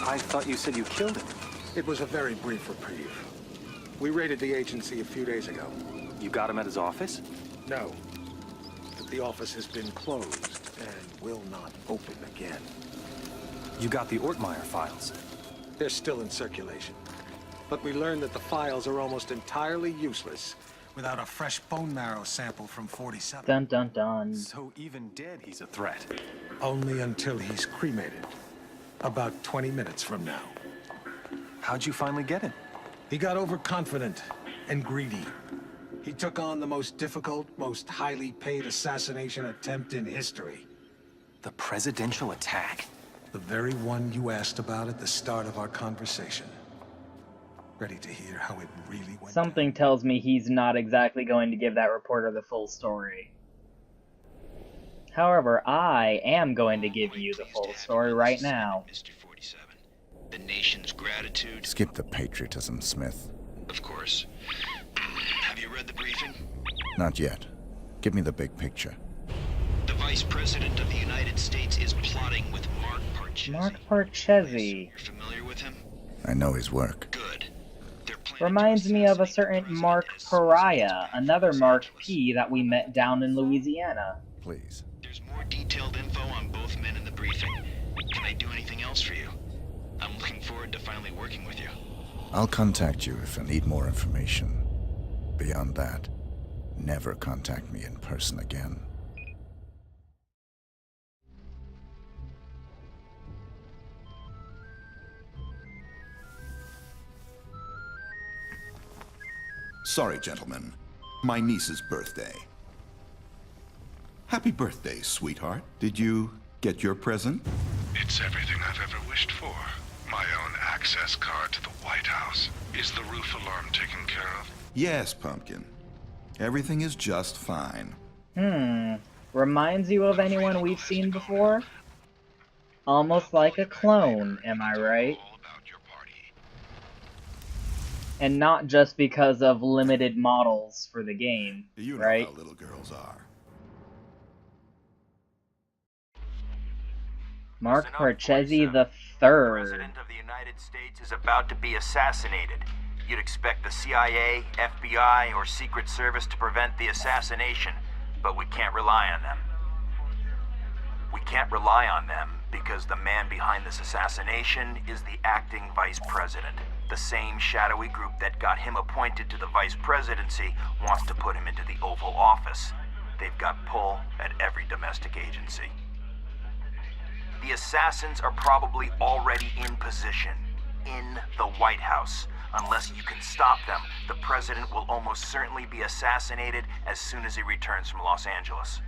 I thought you said you killed him. It was a very brief reprieve. We raided the agency a few days ago. You got him at his office? No. But the office has been closed and will not open again. You got the Ortmeyer files. They're still in circulation. But we learned that the files are almost entirely useless without a fresh bone marrow sample from 47. Dun dun dun. So even dead, he's a threat. Only until he's cremated. About 20 minutes from now. How'd you finally get him? He got overconfident and greedy. He took on the most difficult, most highly paid assassination attempt in history. The presidential attack? The very one you asked about at the start of our conversation. Ready to hear how it really went Something tells me he's not exactly going to give that reporter the full story. However, I am going to give you the full story right now. Mr. 47. The nation's gratitude. Skip the patriotism, Smith. Of course. Have you read the briefing? Not yet. Give me the big picture. The Vice President of the United States is plotting with Mark Parchesi. Mark Parchesi. You're familiar with him? I know his work. Good. They're planning Reminds to me of a assassinate certain the president Mark as soon as Pariah, he's another Los Mark Angeles. P that we met down in Louisiana. Please. There's more detailed info on both men in the briefing. Can I do anything else for you? I'm looking forward to finally working with you. I'll contact you if I need more information. Beyond that, never contact me in person again. Sorry, gentlemen. My niece's birthday. Happy birthday, sweetheart. Did you get your present? It's everything I've ever wished for. My own access card to the White House. Is the roof alarm taken care of? Yes, Pumpkin. Everything is just fine. Reminds you of anyone we've seen before? Almost like a clone, am I right? All about your party. And not just because of limited models for the game, You know right? how little girls are. Mark Listen up, Parchesi 47. the The Third. President of the United States is about to be assassinated. You'd expect the CIA, FBI, or Secret Service to prevent the assassination, but we can't rely on them. We can't rely on them because the man behind this assassination is the acting vice president. The same shadowy group that got him appointed to the vice presidency wants to put him into the Oval Office. They've got pull at every domestic agency. The assassins are probably already in position, in the White House. Unless you can stop them, the president will almost certainly be assassinated as soon as he returns from Los Angeles.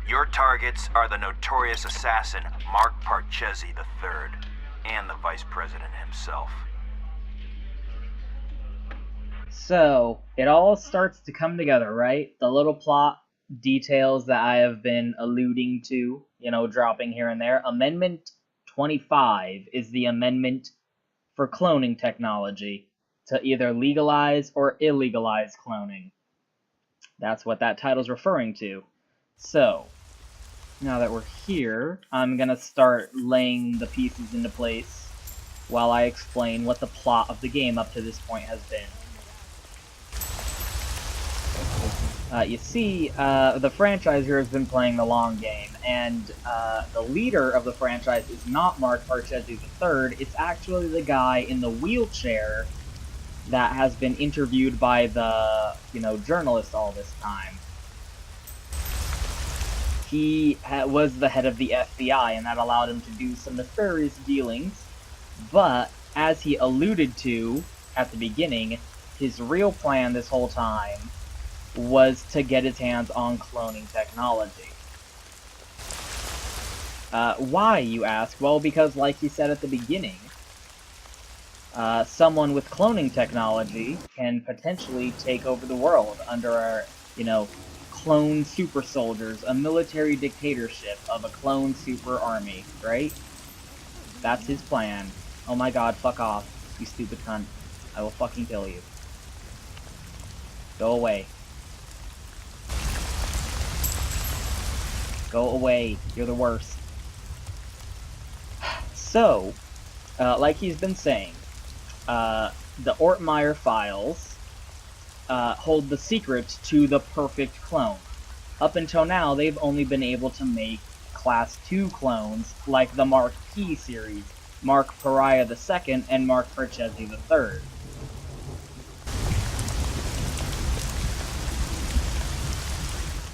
Your targets are the notorious assassin, Mark Parchesi III, and the vice president himself. So, it all starts to come together, right? The little plot details that I have been alluding to, dropping here and there. Amendment 25 is the amendment for cloning technology to either legalize or illegalize cloning. That's what that title's referring to. So, now that we're here, I'm gonna start laying the pieces into place while I explain what the plot of the game up to this point has been. You see, the franchise here has been playing the long game, and the leader of the franchise is not Mark Parchesi III, it's actually the guy in the wheelchair that has been interviewed by the, journalist all this time. He was the head of the FBI, and that allowed him to do some nefarious dealings, but, as he alluded to at the beginning, his real plan this whole time was to get his hands on cloning technology. Why, you ask? Well, because like he said at the beginning, someone with cloning technology can potentially take over the world under our, clone super soldiers, a military dictatorship of a clone super army, right? That's his plan. Oh my god, fuck off, you stupid cunt. I will fucking kill you. Go away. Go away. You're the worst. So, like he's been saying, the Ortmeyer files hold the secret to the perfect clone. Up until now, they've only been able to make Class 2 clones like the Mark P series, Mark Pariah II and Mark Perchesi III.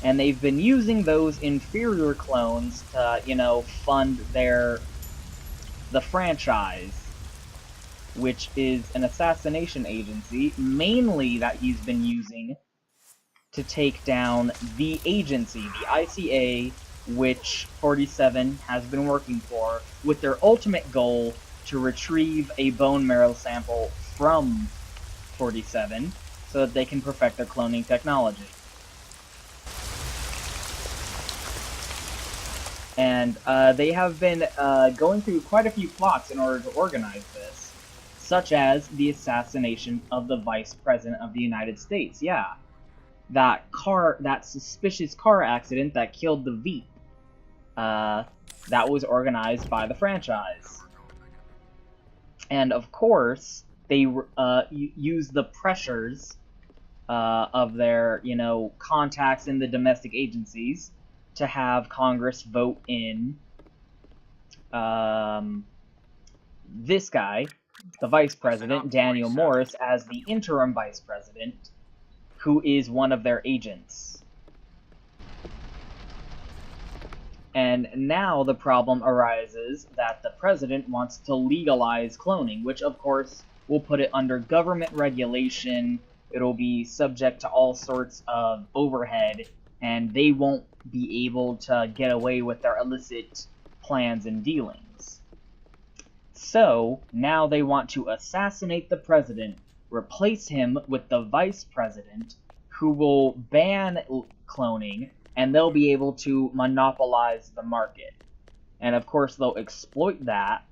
And they've been using those inferior clones to, you know, fund the franchise, which is an assassination agency, mainly that he's been using to take down the agency, the ICA, which 47 has been working for, with their ultimate goal to retrieve a bone marrow sample from 47 so that they can perfect their cloning technology. And they have been going through quite a few plots in order to organize this, such as the assassination of the Vice President of the United States. Yeah, that suspicious car accident that killed the Veep. That was organized by the franchise. And of course, they use the pressures of their, you know, contacts in the domestic agencies to have Congress vote in this guy, the Vice President, Daniel Morris, as the interim Vice President, who is one of their agents. And now the problem arises that the President wants to legalize cloning, which of course will put it under government regulation. It'll be subject to all sorts of overhead, and they won't be able to get away with their illicit plans and dealings. So, now they want to assassinate the President, replace him with the Vice President, who will ban cloning, and they'll be able to monopolize the market. And of course, they'll exploit that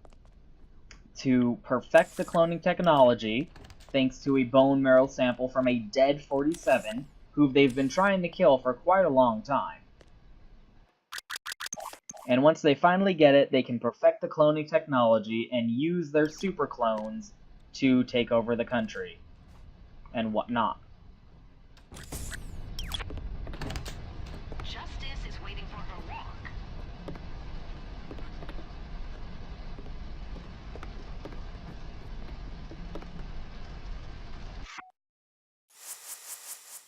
to perfect the cloning technology, thanks to a bone marrow sample from a dead 47, who they've been trying to kill for quite a long time. And once they finally get it, they can perfect the cloning technology and use their super clones to take over the country and whatnot. Justice is waiting for her walk.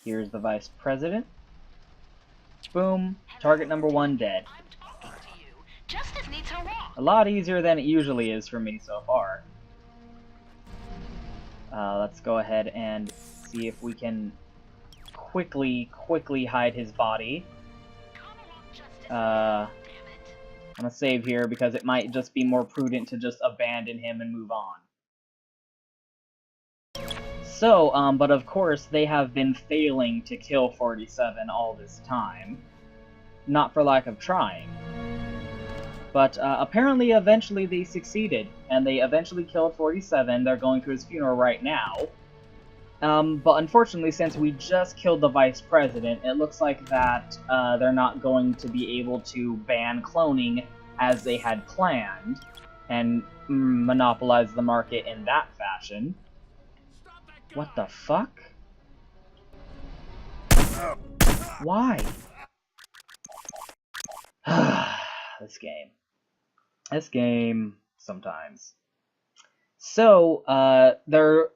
Here's the Vice President. Boom. Target number 1 dead. I'm talking to you. Justice needs her walk. A lot easier than it usually is for me so far. Let's go ahead and see if we can quickly hide his body. I'm gonna save here because it might just be more prudent to just abandon him and move on. So, but of course, they have been failing to kill 47 all this time. Not for lack of trying. But apparently, eventually they succeeded, and they eventually killed 47. They're going to his funeral right now. But unfortunately, since we just killed the Vice President, it looks like that they're not going to be able to ban cloning as they had planned, and monopolize the market in that fashion. What the fuck? Why? This game, sometimes. So, they're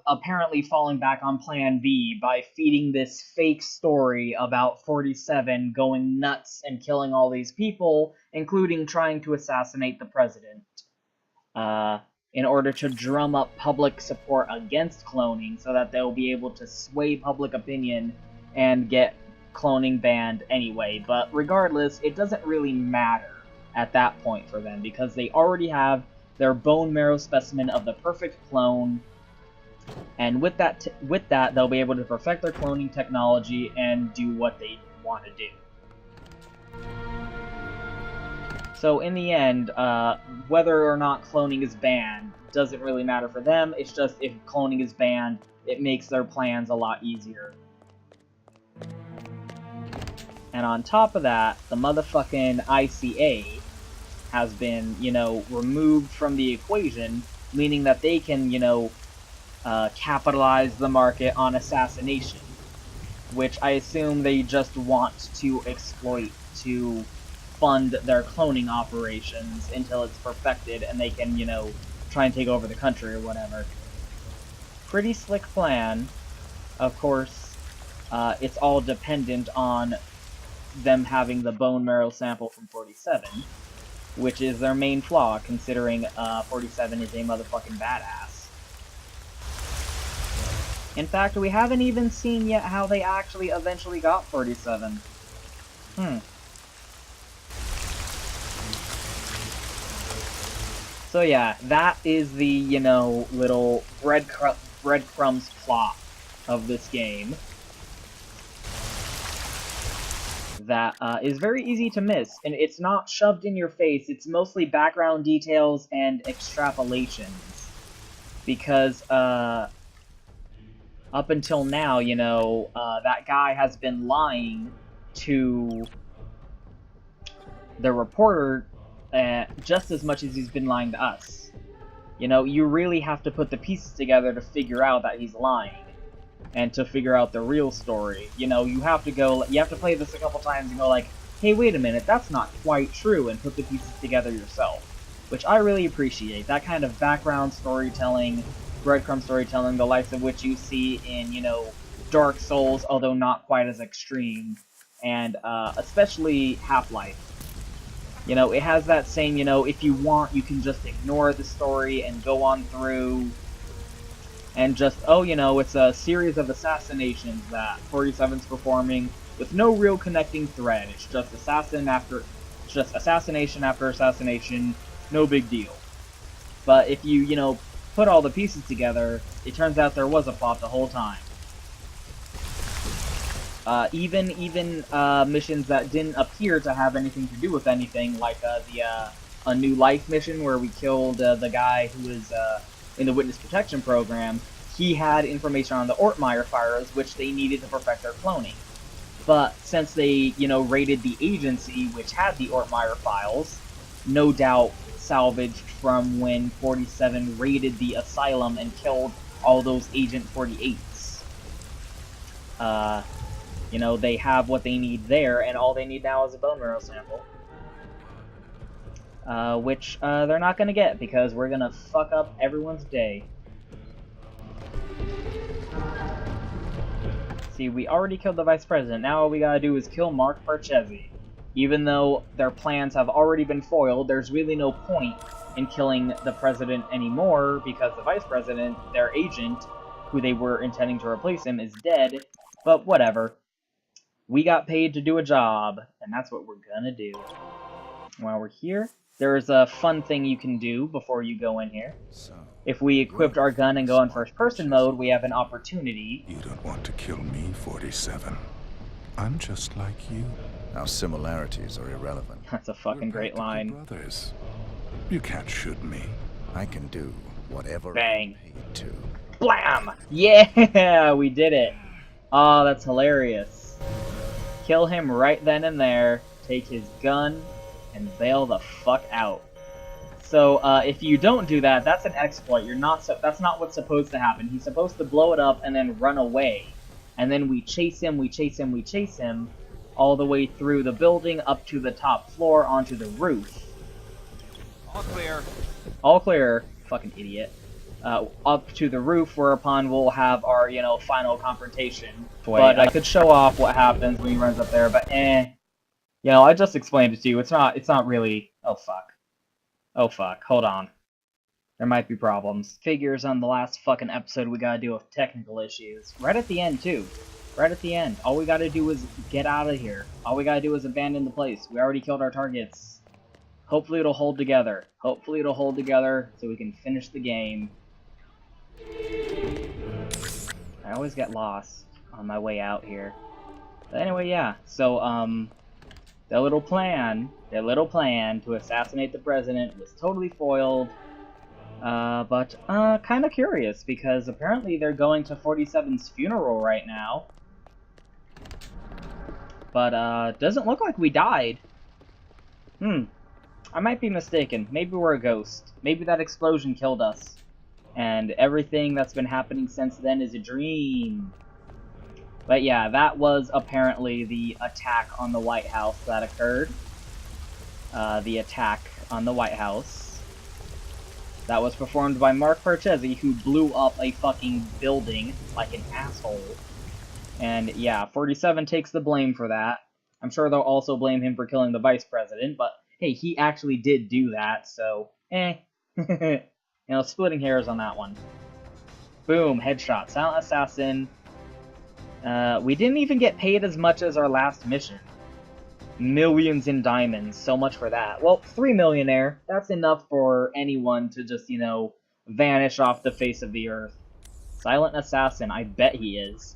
apparently falling back on Plan B by feeding this fake story about 47 going nuts and killing all these people, including trying to assassinate the president, in order to drum up public support against cloning so that they'll be able to sway public opinion and get cloning banned anyway. But regardless, it doesn't really matter at that point for them, because they already have their bone marrow specimen of the perfect clone, and with that they'll be able to perfect their cloning technology and do what they want to do. So in the end, whether or not cloning is banned doesn't really matter for them. It's just if cloning is banned, it makes their plans a lot easier. And on top of that, the motherfucking ICA has been, you know, removed from the equation, meaning that they can, you know, capitalize the market on assassination, which I assume they just want to exploit to fund their cloning operations until it's perfected and they can, you know, try and take over the country or whatever. Pretty slick plan. Of course, it's all dependent on them having the bone marrow sample from 47, which is their main flaw, considering 47 is a motherfucking badass. In fact, we haven't even seen yet how they actually eventually got 47. So yeah, that is the, you know, little breadcrumbs plot of this game. That is very easy to miss, and it's not shoved in your face, it's mostly background details and extrapolations. Because, up until now, you know, that guy has been lying to the reporter just as much as he's been lying to us. You know, you really have to put the pieces together to figure out that he's lying. And to figure out the real story. You know, you have to play this a couple times and go like, hey, wait a minute, that's not quite true, and put the pieces together yourself. Which I really appreciate. That kind of background storytelling, breadcrumb storytelling, the likes of which you see in, you know, Dark Souls, although not quite as extreme, and especially Half-Life. You know, it has that same, you know, if you want, you can just ignore the story and go on through and just, oh, you know, it's a series of assassinations that 47's performing with no real connecting thread. It's just assassination after assassination, no big deal. But if you, you know, put all the pieces together, it turns out there was a plot the whole time. Even missions that didn't appear to have anything to do with anything, like A New Life mission where we killed the guy who was in the Witness Protection Program. He had information on the Ortmeyer files, which they needed to perfect their cloning. But since they, you know, raided the agency, which had the Ortmeyer files, no doubt salvaged from when 47 raided the asylum and killed all those Agent 48s. You know, they have what they need there, and all they need now is a bone marrow sample. Which they're not gonna get, because we're gonna fuck up everyone's day. See, we already killed the Vice President, now all we gotta do is kill Mark Parchesi. Even though their plans have already been foiled, there's really no point in killing the President anymore, because the Vice President, their agent, who they were intending to replace him, is dead, but whatever. We got paid to do a job, and that's what we're gonna do. While we're here, there's a fun thing you can do before you go in here. If we equipped our gun and go in first-person mode, we have an opportunity. You don't want to kill me, 47. I'm just like you. Our similarities are irrelevant. That's a fucking great line. Brothers. You can't shoot me. I can do whatever Bang. I'm paid to. Blam! Yeah, we did it. Oh, that's hilarious. Kill him right then and there, take his gun, and bail the fuck out. So, if you don't do that, that's an exploit. That's not what's supposed to happen. He's supposed to blow it up and then run away. And then we chase him, all the way through the building, up to the top floor, onto the roof. All clear. All clear. Fucking idiot. Up to the roof, whereupon we'll have our, you know, final confrontation. But I could show off what happens when he runs up there, but You know, I just explained it to you. It's not really... Oh, fuck. Oh, fuck. Hold on. There might be problems. Figures on the last fucking episode we gotta deal with technical issues. Right at the end, too. Right at the end. All we gotta do is get out of here. All we gotta do is abandon the place. We already killed our targets. Hopefully it'll hold together. Hopefully it'll hold together so we can finish the game. I always get lost on my way out here. But anyway, yeah. So, their little plan to assassinate the president was totally foiled. But kind of curious, because apparently they're going to 47's funeral right now. But, doesn't look like we died. I might be mistaken. Maybe we're a ghost. Maybe that explosion killed us. And everything that's been happening since then is a dream. But yeah, that was apparently the attack on the White House that occurred. The attack on the White House. That was performed by Mark Parchesi, who blew up a fucking building like an asshole. And yeah, 47 takes the blame for that. I'm sure they'll also blame him for killing the vice president, but hey, he actually did do that, so you know, splitting hairs on that one. Boom, headshot. Silent Assassin. We didn't even get paid as much as our last mission. Millions in diamonds, so much for that. Well, 3 millionaire, that's enough for anyone to just, you know, vanish off the face of the earth. Silent Assassin, I bet he is.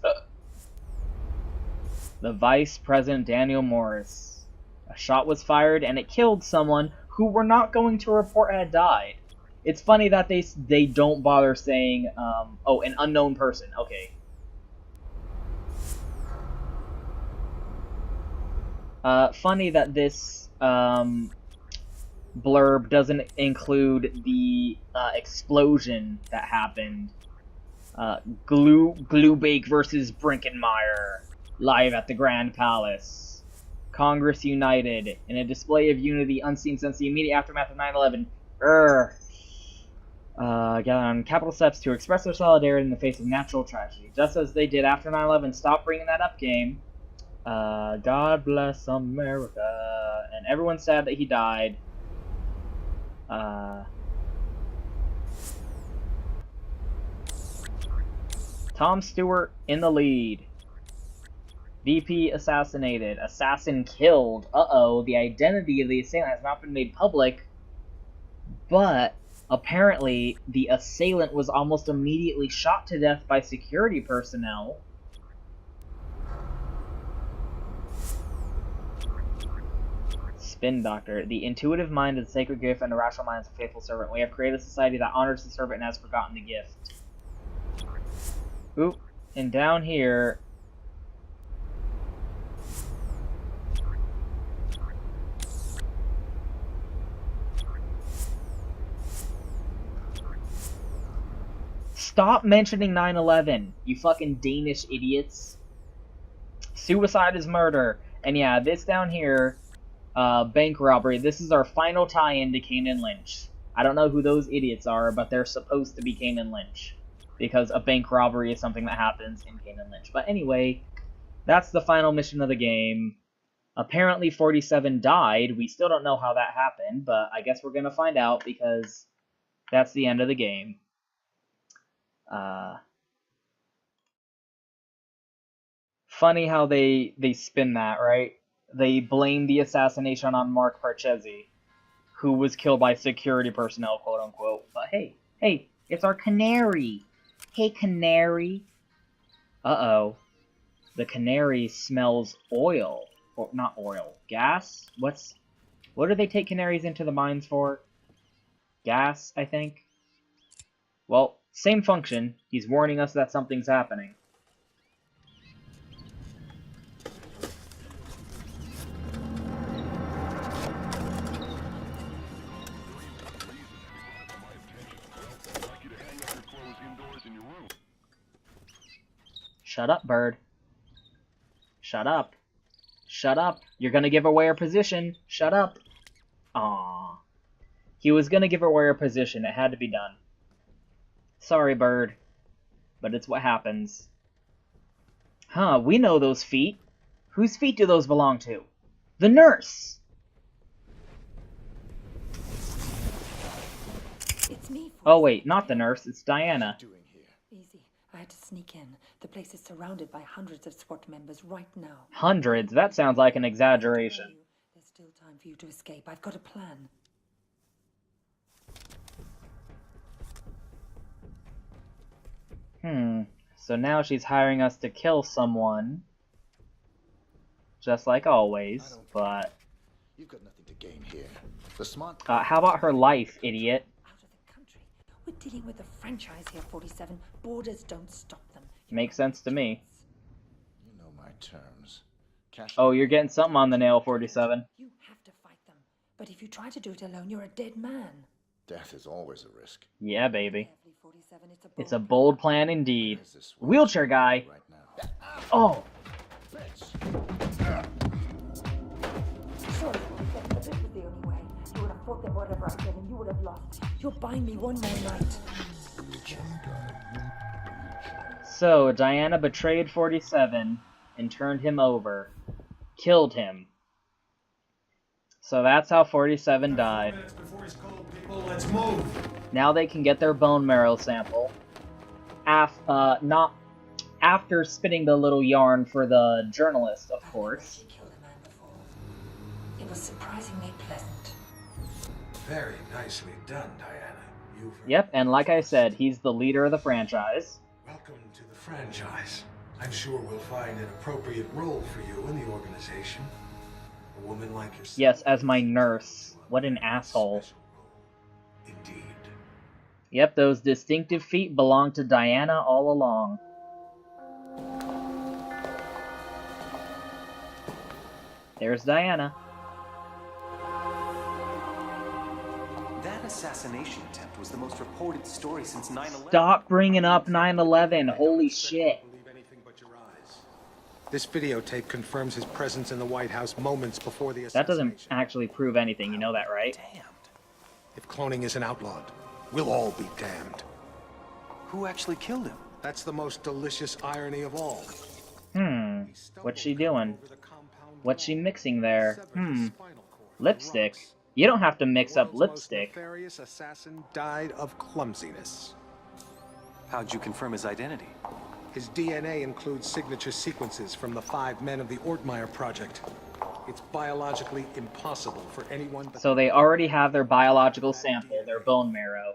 The Vice President Daniel Morris. A shot was fired and it killed someone who we're not going to report had died. It's funny that they don't bother saying, oh, an unknown person, okay. Funny that this blurb doesn't include the explosion that happened. Glubake versus Brinkenmeyer, live at the Grand Palace. Congress united in a display of unity unseen since the immediate aftermath of 9/11. Got on capital steps to express their solidarity in the face of natural tragedy, just as they did after 9/11. Stop bringing that up, game. God bless America. And everyone's sad that he died. Tom Stewart in the lead. VP assassinated. Assassin killed. Uh-oh, the identity of the assailant has not been made public. But apparently, the assailant was almost immediately shot to death by security personnel. Spin Doctor. The intuitive mind is a sacred gift, and the rational mind is a faithful servant. We have created a society that honors the servant and has forgotten the gift. Oop. And down here... Stop mentioning 9/11, you fucking Danish idiots. Suicide is murder. And yeah, this down here, bank robbery, this is our final tie-in to Kane and Lynch. I don't know who those idiots are, but they're supposed to be Kane and Lynch. Because a bank robbery is something that happens in Kane and Lynch. But anyway, that's the final mission of the game. Apparently 47 died. We still don't know how that happened, but I guess we're gonna find out because that's the end of the game. Funny how they spin that, right? They blame the assassination on Mark Parchesi, who was killed by security personnel, quote unquote. But hey, it's our canary. Hey, canary. Uh-oh. The canary smells oil. Or not oil. Gas? What do they take canaries into the mines for? Gas, I think. Well, same function. He's warning us that something's happening. Shut up, bird. Shut up. Shut up. You're gonna give away our position. Shut up. Aww. He was gonna give away our position. It had to be done. Sorry, bird. But it's what happens. Huh, we know those feet. Whose feet do those belong to? The nurse! It's me. Oh wait, not the nurse. It's Diana. Easy. I had to sneak in. The place is surrounded by hundreds of SWAT members right now. Hundreds? That sounds like an exaggeration. There's still time for you to escape. I've got a plan. So now she's hiring us to kill someone. Just like always, but... You've got nothing to gain here. The smart... how about her life, idiot? Out of the country. We're dealing with a franchise here, 47. Borders don't stop them. Makes sense to me. You know my terms. Cash... Oh, you're getting something on the nail, 47. You have to fight them. But if you try to do it alone, you're a dead man. Death is always a risk. Yeah, baby. Carefully, 47, It's a bold plan indeed. Where's this Wheelchair guy. right now? Oh, Sorry, 47, but this was the only way. You would have fought them whatever I said, and you would have lost. You're buying me one more night. so Diana betrayed 47 and turned him over. Killed him. So that's how 47 died. Let's move. Now they can get their bone marrow sample. Not after spinning the little yarn for the journalist, of course. She killed a man before. It was surprisingly pleasant. Very nicely done, Diana. You've Yep, and like I said, he's the leader of the franchise. welcome to the franchise. I'm sure we'll find an appropriate role for you in the organization. A woman like yourself. Yes, as my nurse. What an asshole. Special role. Indeed. Yep, those distinctive feet belong to Diana all along. There's Diana. That assassination attempt was the most reported story since 9/11. Stop bringing up 9/11. Holy shit. Believe anything but your eyes. This videotape confirms his presence in the White House moments before the That assassination. doesn't actually prove anything, you know that, right? Damned. If cloning isn't outlawed, we'll all be damned. Who actually killed him? That's the most delicious irony of all. What's she doing? Over the compound What's she wall, mixing there? severed the spinal cord from Lipstick? rocks. You don't have to mix up World's most lipstick. nefarious assassin died of clumsiness. How'd you confirm his identity? His DNA includes signature sequences from the 5 men of the Ortmeyer project. It's biologically impossible for anyone but So they already have their biological sample, their bone marrow.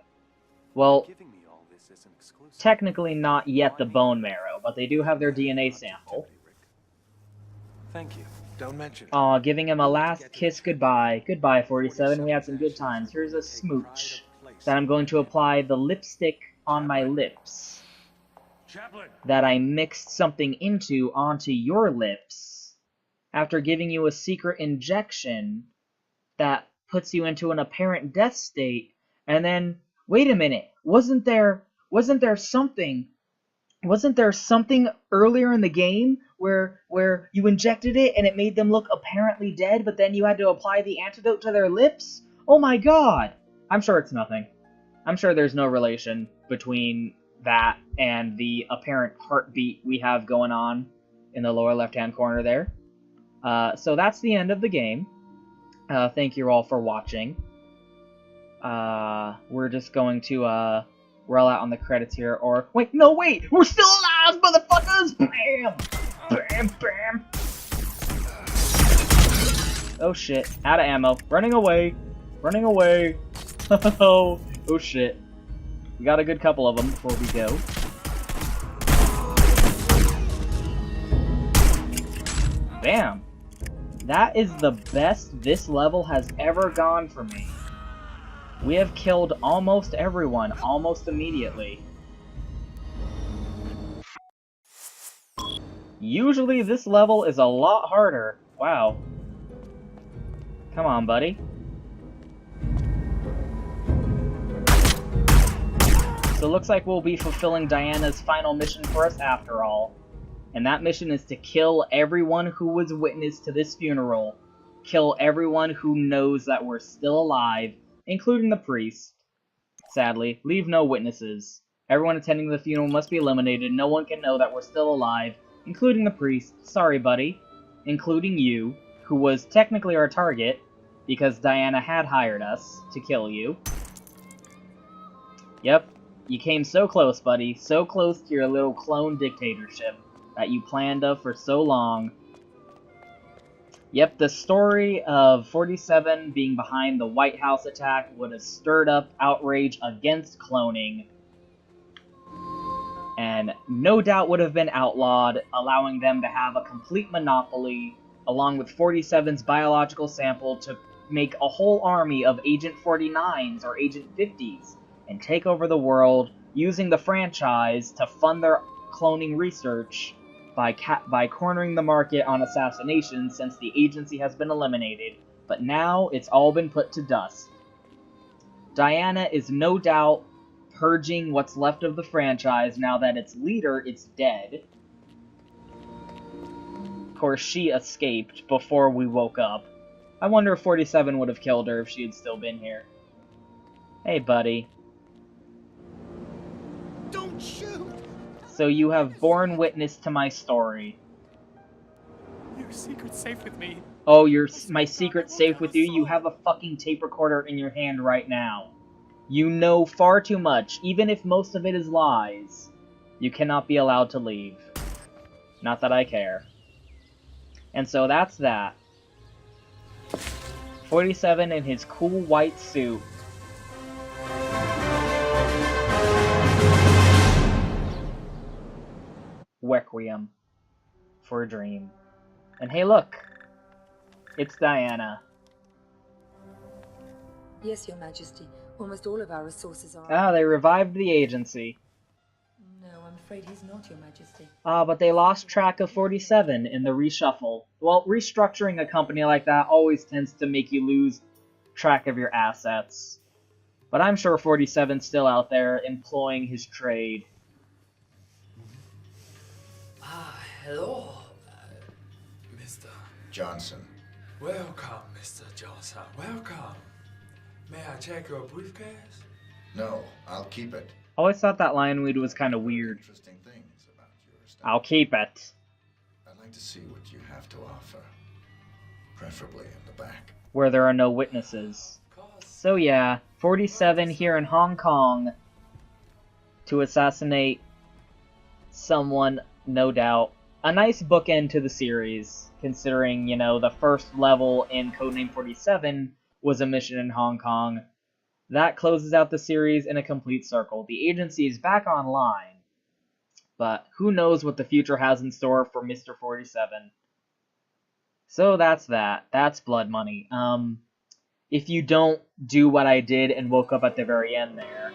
Well, Giving me all this isn't exclusive. technically not yet the bone marrow, but they do have their DNA sample. Thank you. don't mention it. Aw, giving him a last kiss goodbye. Goodbye, 47. We had some good times. Here's a smooch that I'm going to apply the lipstick on my lips that I mixed something into onto your lips after giving you a secret injection that puts you into an apparent death state. And then, wait a minute, wasn't there something earlier in the game where you injected it and it made them look apparently dead, but then you had to apply the antidote to their lips? Oh my god! I'm sure it's nothing. I'm sure there's no relation between that and the apparent heartbeat we have going on in the lower left-hand corner there. So that's the end of the game. Thank you all for watching. We're just going to roll out on the credits here, or wait, we're still alive, motherfuckers! Bam, bam, bam. Oh shit! Out of ammo. Running away. Oh shit! We got a good couple of them before we go. Bam. That is the best this level has ever gone for me. We have killed almost everyone, almost immediately. Usually this level is a lot harder. Wow. Come on, buddy. So it looks like we'll be fulfilling Diana's final mission for us after all. And that mission is to kill everyone who was witness to this funeral. Kill everyone who knows that we're still alive, including the priest. Sadly, leave no witnesses. Everyone attending the funeral must be eliminated. No one can know that we're still alive, including the priest. Sorry, buddy. Including you, who was technically our target, because Diana had hired us to kill you. Yep, you came so close, buddy. So close to your little clone dictatorship that you planned of for so long. Yep, the story of 47 being behind the White House attack would have stirred up outrage against cloning, and no doubt would have been outlawed, allowing them to have a complete monopoly, along with 47's biological sample, to make a whole army of Agent 49s or Agent 50s, and take over the world, using the franchise to fund their cloning research by cornering the market on assassinations, since the agency has been eliminated, but now it's all been put to dust. Diana is no doubt purging what's left of the franchise now that its leader is dead. Of course, she escaped before we woke up. I wonder if 47 would have killed her if she had still been here. Hey, buddy. Don't shoot! So you have borne witness to my story. Your secret's safe with me. Oh, my secret's safe with you? You have a fucking tape recorder in your hand right now. You know far too much, even if most of it is lies. You cannot be allowed to leave. Not that I care. And so that's that. 47 in his cool white suit. Requiem for a dream. And hey, look! It's Diana. Yes, Your Majesty. Almost all of our resources are... Ah, they revived the agency. No, I'm afraid he's not, Your Majesty. Ah, but they lost track of 47 in the reshuffle. Well, restructuring a company like that always tends to make you lose track of your assets. But I'm sure 47's still out there employing his trade. Hello, Mr. Johnson. Welcome, Mr. Johnson. Welcome. May I check your briefcase? No, I'll keep it. I always thought that Lionweed was kind of weird. Interesting things about your stuff. I'll keep it. I'd like to see what you have to offer. Preferably in the back. Where there are no witnesses. So yeah, 47 here in Hong Kong to assassinate someone, no doubt. A nice bookend to the series, considering, you know, the first level in Codename 47 was a mission in Hong Kong. That closes out the series in a complete circle. The agency is back online, but who knows what the future has in store for Mr. 47. So that's that. That's blood money. If you don't do what I did and woke up at the very end there,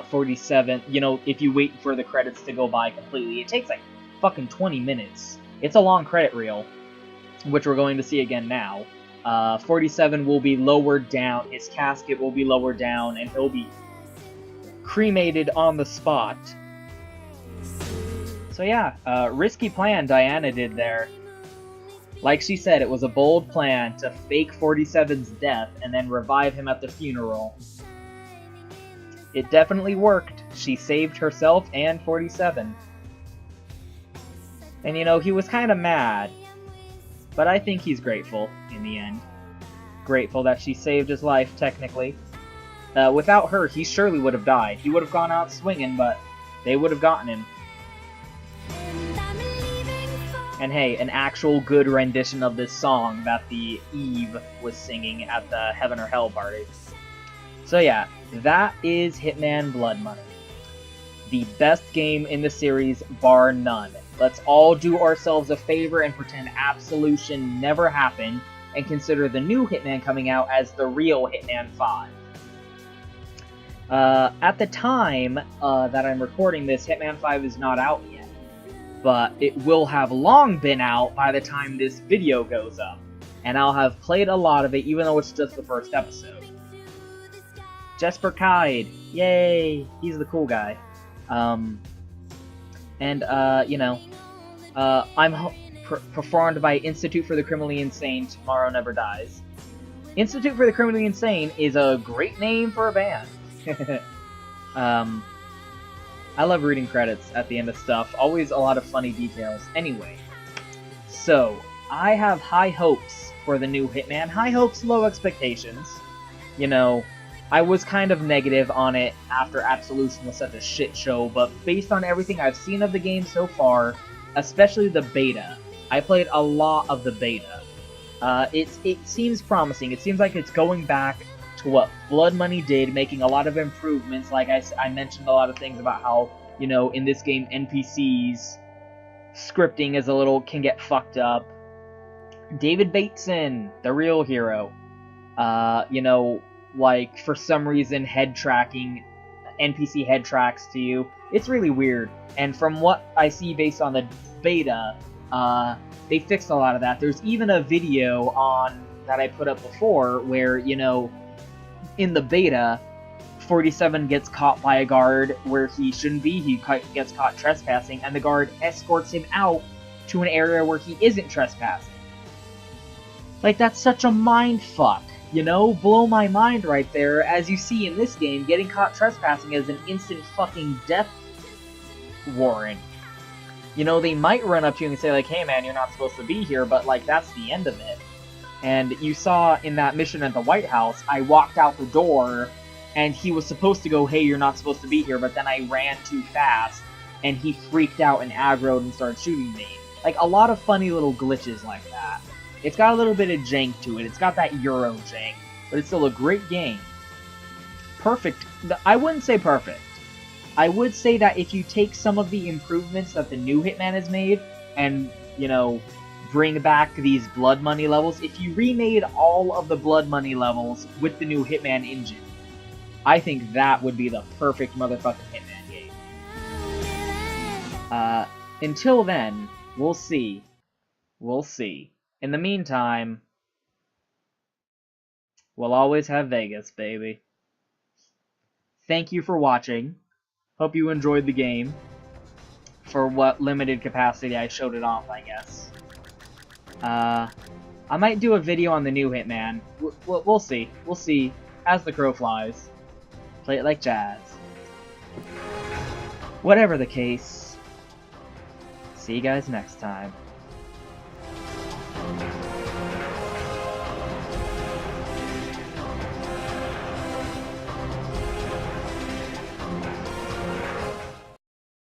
47, you know, if you wait for the credits to go by completely, it takes like fucking 20 minutes. It's a long credit reel, which we're going to see again now. 47 will be lowered down, his casket will be lowered down, and he'll be cremated on the spot. So yeah, risky plan Diana did there. Like she said, it was a bold plan to fake 47's death and then revive him at the funeral. It definitely worked. She saved herself and 47. And you know, he was kind of mad, but I think he's grateful in the end. Grateful that she saved his life, technically. Without her, he surely would have died. He would have gone out swinging, but they would have gotten him. And hey, an actual good rendition of this song that the Eve was singing at the Heaven or Hell party. So yeah, that is Hitman Blood Money. The best game in the series, bar none. Let's all do ourselves a favor and pretend Absolution never happened, and consider the new Hitman coming out as the real Hitman 5. At the time that I'm recording this, Hitman 5 is not out yet, but it will have long been out by the time this video goes up, and I'll have played a lot of it, even though it's just the first episode. Jesper Kide, yay! He's the cool guy. You know, I'm performed by Institute for the Criminally Insane, Tomorrow Never Dies. Institute for the Criminally Insane is a great name for a band. I love reading credits at the end of stuff. Always a lot of funny details. Anyway, so I have high hopes for the new Hitman. High hopes, low expectations. You know, I was kind of negative on it after Absolution was such a shit show, but based on everything I've seen of the game so far, especially the beta, I played a lot of the beta. It seems promising. It seems like it's going back to what Blood Money did, making a lot of improvements. Like I mentioned a lot of things about how, you know, in this game NPCs scripting can get fucked up. David Bateson, the real hero. You know, like for some reason NPC head tracks to you. It's really weird. And from what I see based on the beta, they fixed a lot of that. There's even a video on that I put up before where, you know, in the beta, 47 gets caught by a guard where he shouldn't be, he gets caught trespassing, and the guard escorts him out to an area where he isn't trespassing. Like, that's such a mind fuck, you know? Blow my mind right there. As you see in this game, getting caught trespassing is an instant fucking death warrant. You know, they might run up to you and say, like, hey man, you're not supposed to be here, but, like, that's the end of it. And you saw in that mission at the White House, I walked out the door, and he was supposed to go, hey, you're not supposed to be here, but then I ran too fast, and he freaked out and aggroed and started shooting me. Like, a lot of funny little glitches like that. It's got a little bit of jank to it. It's got that Euro jank, but it's still a great game. Perfect. I wouldn't say perfect. I would say that if you take some of the improvements that the new Hitman has made, and, you know, bring back these blood money levels, if you remade all of the blood money levels with the new Hitman engine, I think that would be the perfect motherfucking Hitman game. Until then, we'll see. We'll see. In the meantime, we'll always have Vegas, baby. Thank you for watching. Hope you enjoyed the game. For what limited capacity I showed it off, I guess. I might do a video on the new Hitman. We'll see. We'll see. As the crow flies. Play it like jazz. Whatever the case, see you guys next time.